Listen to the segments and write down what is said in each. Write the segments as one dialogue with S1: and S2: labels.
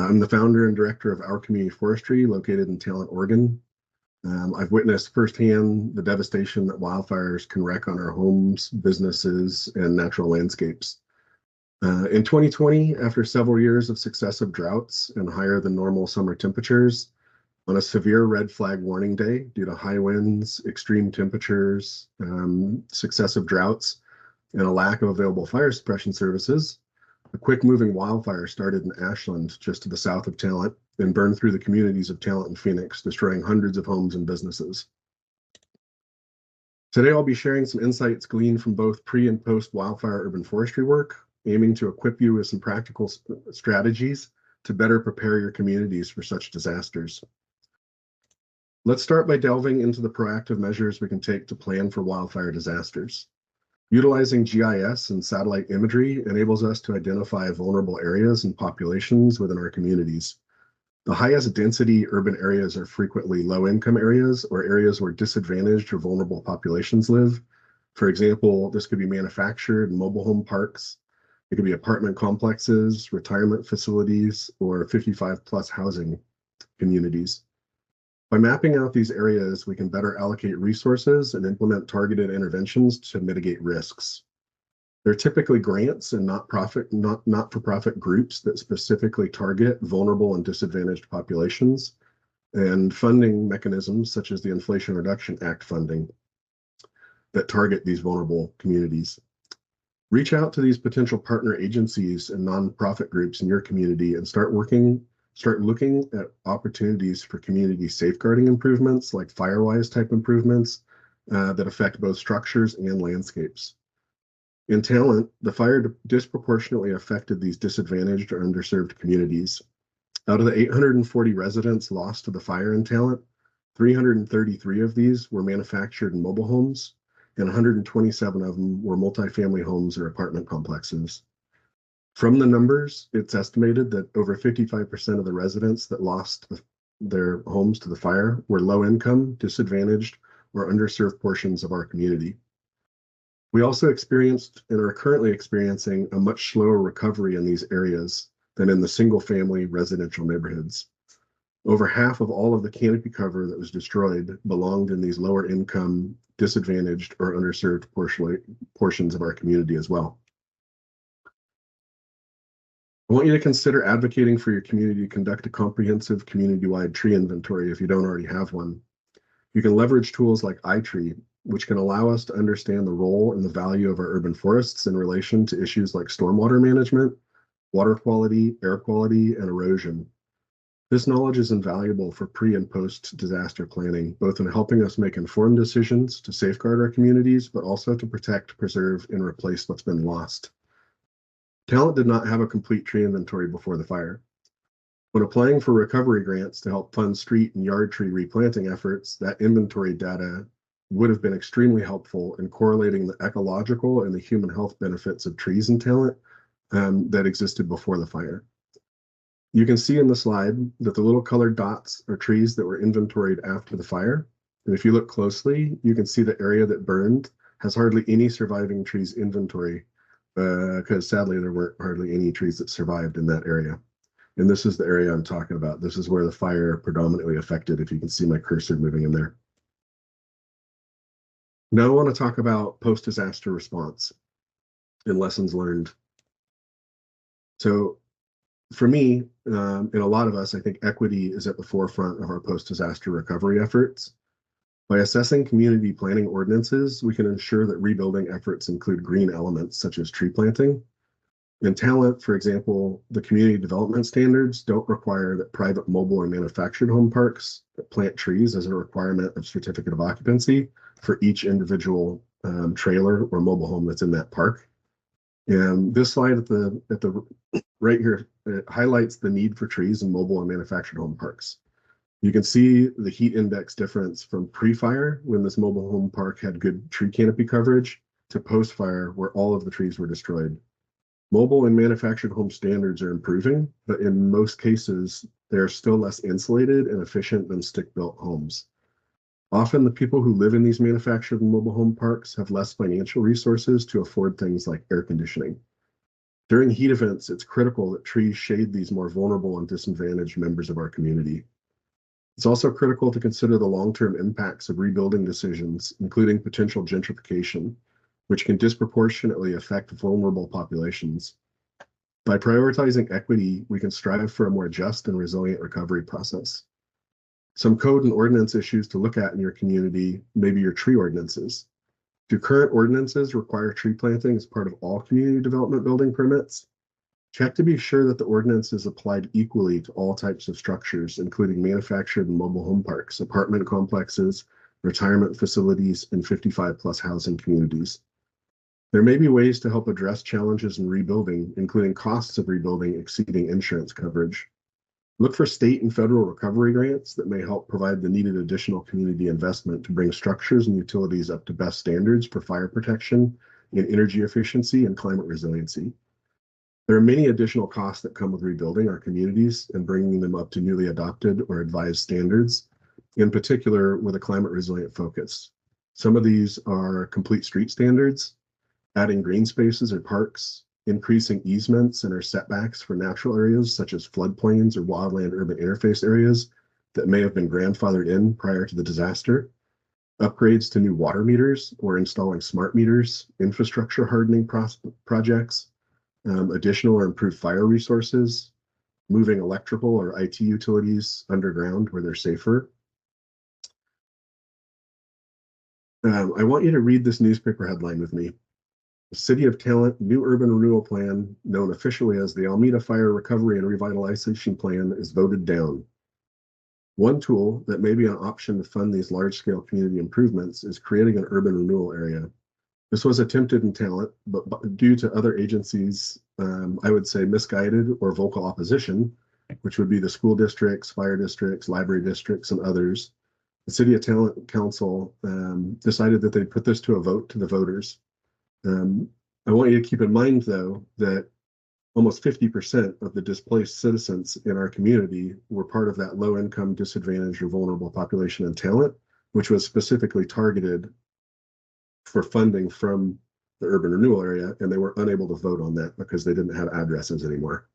S1: I'm the founder and director of Our Community Forestry, located in Talent, Oregon. I've witnessed firsthand the devastation that wildfires can wreak on our homes, businesses, and natural landscapes. In 2020, after several years of successive droughts and higher than normal summer temperatures, on a severe red flag warning day due to high winds, extreme temperatures, successive droughts, and a lack of available fire suppression services, a quick-moving wildfire started in Ashland, just to the south of Talent, and burned through the communities of Talent and Phoenix, destroying hundreds of homes and businesses. Today, I'll be sharing some insights gleaned from both pre- and post-wildfire urban forestry work, aiming to equip you with some practical strategies to better prepare your communities for such disasters. Let's start by delving into the proactive measures we can take to plan for wildfire disasters. Utilizing GIS and satellite imagery enables us to identify vulnerable areas and populations within our communities. The highest density urban areas are frequently low-income areas or areas where disadvantaged or vulnerable populations live. For example, this could be manufactured and mobile home parks. It could be apartment complexes, retirement facilities, or 55-plus housing communities. By mapping out these areas, we can better allocate resources and implement targeted interventions to mitigate risks. They're typically grants and not-for-profit groups that specifically target vulnerable and disadvantaged populations, and funding mechanisms such as the Inflation Reduction Act funding that target these vulnerable communities. Reach out to these potential partner agencies and nonprofit groups in your community and start looking at opportunities for community safeguarding improvements like firewise type improvements that affect both structures and landscapes. In Talent, the fire disproportionately affected these disadvantaged or underserved communities. Out of the 840 residents lost to the fire in Talent, 333 of these were manufactured and mobile homes, and 127 of them were multifamily homes or apartment complexes. From the numbers, it's estimated that over 55% of the residents that lost their homes to the fire were low income, disadvantaged, or underserved portions of our community. We also experienced and are currently experiencing a much slower recovery in these areas than in the single-family residential neighborhoods. Over half of all of the canopy cover that was destroyed belonged in these lower income, disadvantaged, or underserved portions of our community as well. I want you to consider advocating for your community to conduct a comprehensive community-wide tree inventory if you don't already have one. You can leverage tools like iTree, which can allow us to understand the role and the value of our urban forests in relation to issues like stormwater management, water quality, air quality, and erosion. This knowledge is invaluable for pre- and post-disaster planning, both in helping us make informed decisions to safeguard our communities, but also to protect, preserve, and replace what's been lost. Talent did not have a complete tree inventory before the fire. When applying for recovery grants to help fund street and yard tree replanting efforts, that inventory data would have been extremely helpful in correlating the ecological and the human health benefits of trees in Talent that existed before the fire. You can see in the slide that the little colored dots are trees that were inventoried after the fire. And if you look closely, you can see the area that burned has hardly any surviving trees inventory, because sadly there weren't hardly any trees that survived in that area. And this is the area I'm talking about. This is where the fire predominantly affected, if you can see my cursor moving in there. Now I want to talk about post-disaster response and lessons learned. So for me, and a lot of us, I think equity is at the forefront of our post-disaster recovery efforts. By assessing community planning ordinances, we can ensure that rebuilding efforts include green elements such as tree planting. In Talent, for example, the community development standards don't require that private mobile or manufactured home parks plant trees as a requirement of certificate of occupancy for each individual trailer or mobile home that's in that park. And this slide at the right here, it highlights the need for trees in mobile and manufactured home parks. You can see the heat index difference from pre-fire, when this mobile home park had good tree canopy coverage, to post-fire, where all of the trees were destroyed. Mobile and manufactured home standards are improving, but in most cases, they're still less insulated and efficient than stick-built homes. Often, the people who live in these manufactured and mobile home parks have less financial resources to afford things like air conditioning. During heat events, it's critical that trees shade these more vulnerable and disadvantaged members of our community. It's also critical to consider the long-term impacts of rebuilding decisions, including potential gentrification, which can disproportionately affect vulnerable populations. By prioritizing equity, we can strive for a more just and resilient recovery process. Some code and ordinance issues to look at in your community may be your tree ordinances. Do current ordinances require tree planting as part of all community development building permits? Check to be sure that the ordinance is applied equally to all types of structures, including manufactured and mobile home parks, apartment complexes, retirement facilities, and 55+ housing communities. There may be ways to help address challenges in rebuilding, including costs of rebuilding exceeding insurance coverage. Look for state and federal recovery grants that may help provide the needed additional community investment to bring structures and utilities up to best standards for fire protection and energy efficiency and climate resiliency. There are many additional costs that come with rebuilding our communities and bringing them up to newly adopted or advised standards, in particular with a climate resilient focus. Some of these are complete street standards, adding green spaces or parks, increasing easements and or setbacks for natural areas such as floodplains or wildland-urban interface areas that may have been grandfathered in prior to the disaster, upgrades to new water meters or installing smart meters, infrastructure hardening projects, additional or improved fire resources, moving electrical or IT utilities underground where they're safer. I want you to read this newspaper headline with me. The City of Talent New Urban Renewal Plan, known officially as the Alameda Fire Recovery and Revitalization Plan, is voted down. One tool that may be an option to fund these large-scale community improvements is creating an urban renewal area. This was attempted in Talent, but due to other agencies, I would say misguided or vocal opposition, which would be the school districts, fire districts, library districts, and others, the City of Talent Council decided that they'd put this to a vote to the voters. I want you to keep in mind, though, that almost 50% of the displaced citizens in our community were part of that low-income, disadvantaged, or vulnerable population in Talent, which was specifically targeted for funding from the urban renewal area, and they were unable to vote on that because they didn't have addresses anymore.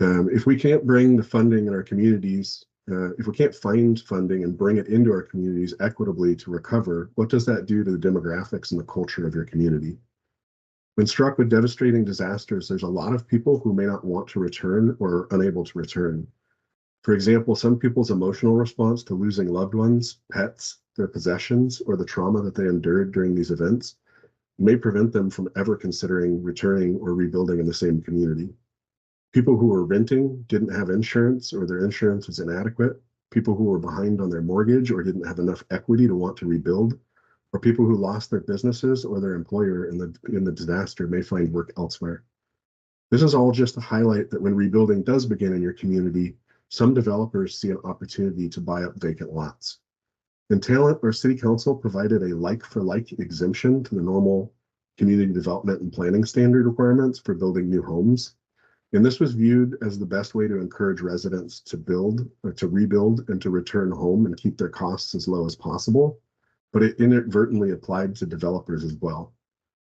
S1: If we can't bring the funding in our communities, if we can't find funding and bring it into our communities equitably to recover, what does that do to the demographics and the culture of your community? When struck with devastating disasters, there's a lot of people who may not want to return or are unable to return. For example, some people's emotional response to losing loved ones, pets, their possessions, or the trauma that they endured during these events may prevent them from ever considering returning or rebuilding in the same community. People who were renting didn't have insurance or their insurance was inadequate, people who were behind on their mortgage or didn't have enough equity to want to rebuild, or people who lost their businesses or their employer in the disaster may find work elsewhere. This is all just to highlight that when rebuilding does begin in your community, some developers see an opportunity to buy up vacant lots. In Talent, our city council provided a like-for-like exemption to the normal community development and planning standard requirements for building new homes. And this was viewed as the best way to encourage residents to build or to rebuild and to return home and keep their costs as low as possible. But it inadvertently applied to developers as well.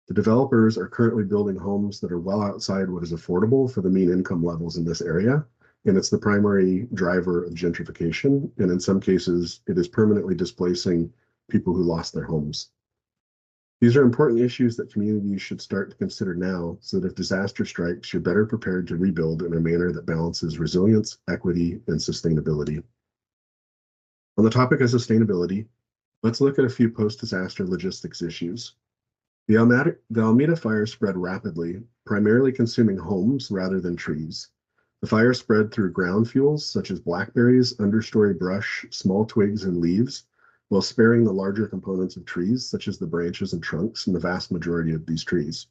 S1: The developers are currently building homes that are well outside what is affordable for the mean income levels in this area. And it's the primary driver of gentrification. And in some cases, it is permanently displacing people who lost their homes. These are important issues that communities should start to consider now so that if disaster strikes, you're better prepared to rebuild in a manner that balances resilience, equity, and sustainability. On the topic of sustainability, let's look at a few post-disaster logistics issues. The Alameda fire spread rapidly, primarily consuming homes rather than trees. The fire spread through ground fuels such as blackberries, understory brush, small twigs, and leaves, while sparing the larger components of trees, such as the branches and trunks, and the vast majority of these trees.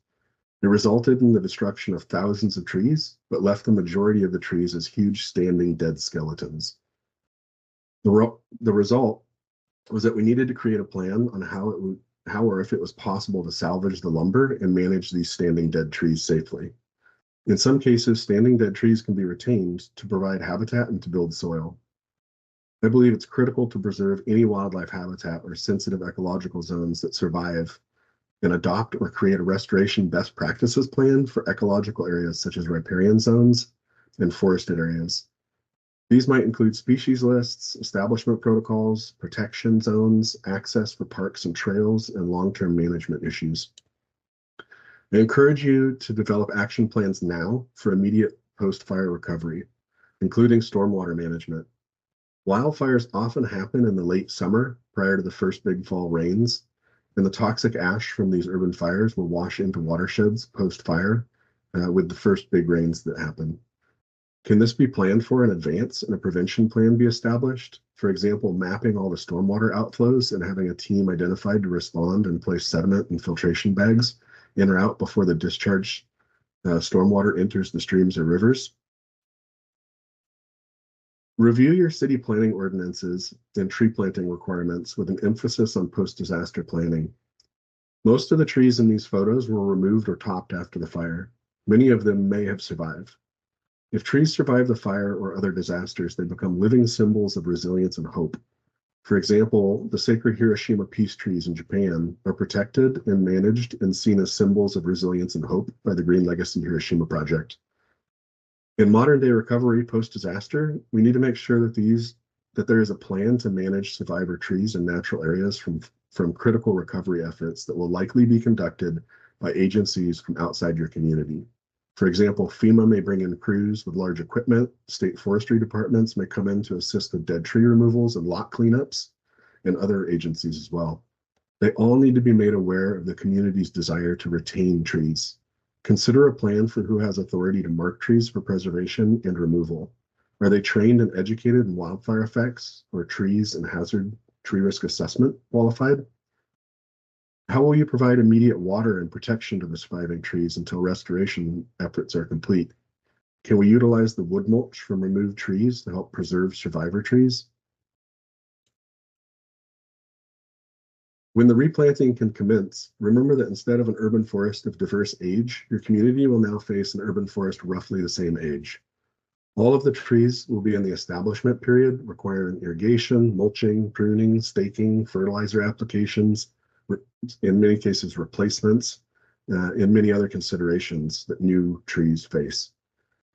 S1: It resulted in the destruction of thousands of trees, but left the majority of the trees as huge standing dead skeletons. The result was that we needed to create a plan on how or if it was possible to salvage the lumber and manage these standing dead trees safely. In some cases, standing dead trees can be retained to provide habitat and to build soil. I believe it's critical to preserve any wildlife habitat or sensitive ecological zones that survive and adopt or create a restoration best practices plan for ecological areas such as riparian zones and forested areas. These might include species lists, establishment protocols, protection zones, access for parks and trails, and long-term management issues. I encourage you to develop action plans now for immediate post-fire recovery, including stormwater management. Wildfires often happen in the late summer prior to the first big fall rains, and the toxic ash from these urban fires will wash into watersheds post-fire with the first big rains that happen. Can this be planned for in advance and a prevention plan be established? For example, mapping all the stormwater outflows and having a team identified to respond and place sediment and filtration bags in or out before the discharge stormwater enters the streams or rivers. Review your city planning ordinances and tree planting requirements with an emphasis on post-disaster planning. Most of the trees in these photos were removed or topped after the fire. Many of them may have survived. If trees survive the fire or other disasters, they become living symbols of resilience and hope. For example, the sacred Hiroshima peace trees in Japan are protected and managed and seen as symbols of resilience and hope by the Green Legacy Hiroshima Project. In modern day recovery post-disaster, we need to make sure that there is a plan to manage survivor trees in natural areas from critical recovery efforts that will likely be conducted by agencies from outside your community. For example, FEMA may bring in crews with large equipment, state forestry departments may come in to assist with dead tree removals and lot cleanups, and other agencies as well. They all need to be made aware of the community's desire to retain trees. Consider a plan for who has authority to mark trees for preservation and removal. Are they trained and educated in wildfire effects or trees and hazard tree risk assessment qualified? How will you provide immediate water and protection to the surviving trees until restoration efforts are complete? Can we utilize the wood mulch from removed trees to help preserve survivor trees? When the replanting can commence, remember that instead of an urban forest of diverse age, your community will now face an urban forest roughly the same age. All of the trees will be in the establishment period, requiring irrigation, mulching, pruning, staking, fertilizer applications, in many cases replacements, and many other considerations that new trees face.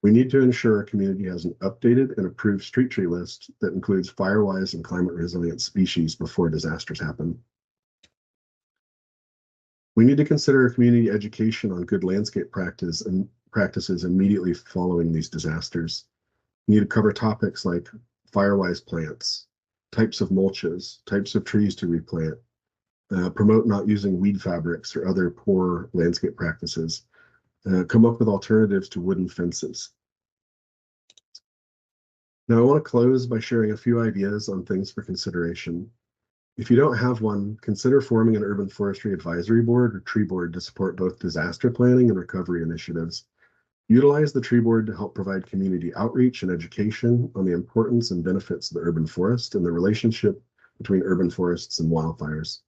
S1: We need to ensure our community has an updated and approved street tree list that includes firewise and climate resilient species before disasters happen. We need to consider community education on good landscape practices immediately following these disasters. We need to cover topics like firewise plants, types of mulches, types of trees to replant, promote not using weed fabrics or other poor landscape practices, come up with alternatives to wooden fences. Now I want to close by sharing a few ideas on things for consideration. If you don't have one, consider forming an urban forestry advisory board or tree board to support both disaster planning and recovery initiatives. Utilize the tree board to help provide community outreach and education on the importance and benefits of the urban forest and the relationship between urban forests and wildfires.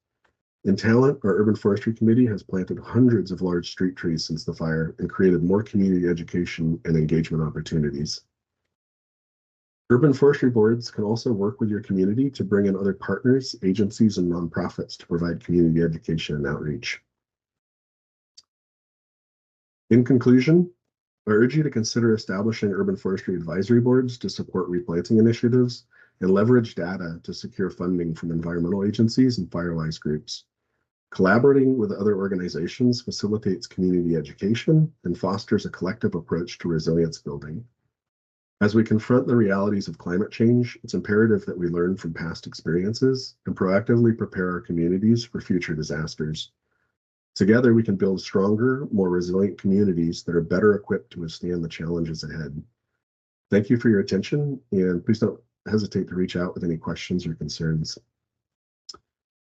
S1: In Talent, our urban forestry committee has planted hundreds of large street trees since the fire and created more community education and engagement opportunities. Urban forestry boards can also work with your community to bring in other partners, agencies, and nonprofits to provide community education and outreach. In conclusion, I urge you to consider establishing urban forestry advisory boards to support replanting initiatives and leverage data to secure funding from environmental agencies and firewise groups. Collaborating with other organizations facilitates community education and fosters a collective approach to resilience building. As we confront the realities of climate change, it's imperative that we learn from past experiences and proactively prepare our communities for future disasters. Together, we can build stronger, more resilient communities that are better equipped to withstand the challenges ahead. Thank you for your attention, and please don't hesitate to reach out with any questions or concerns.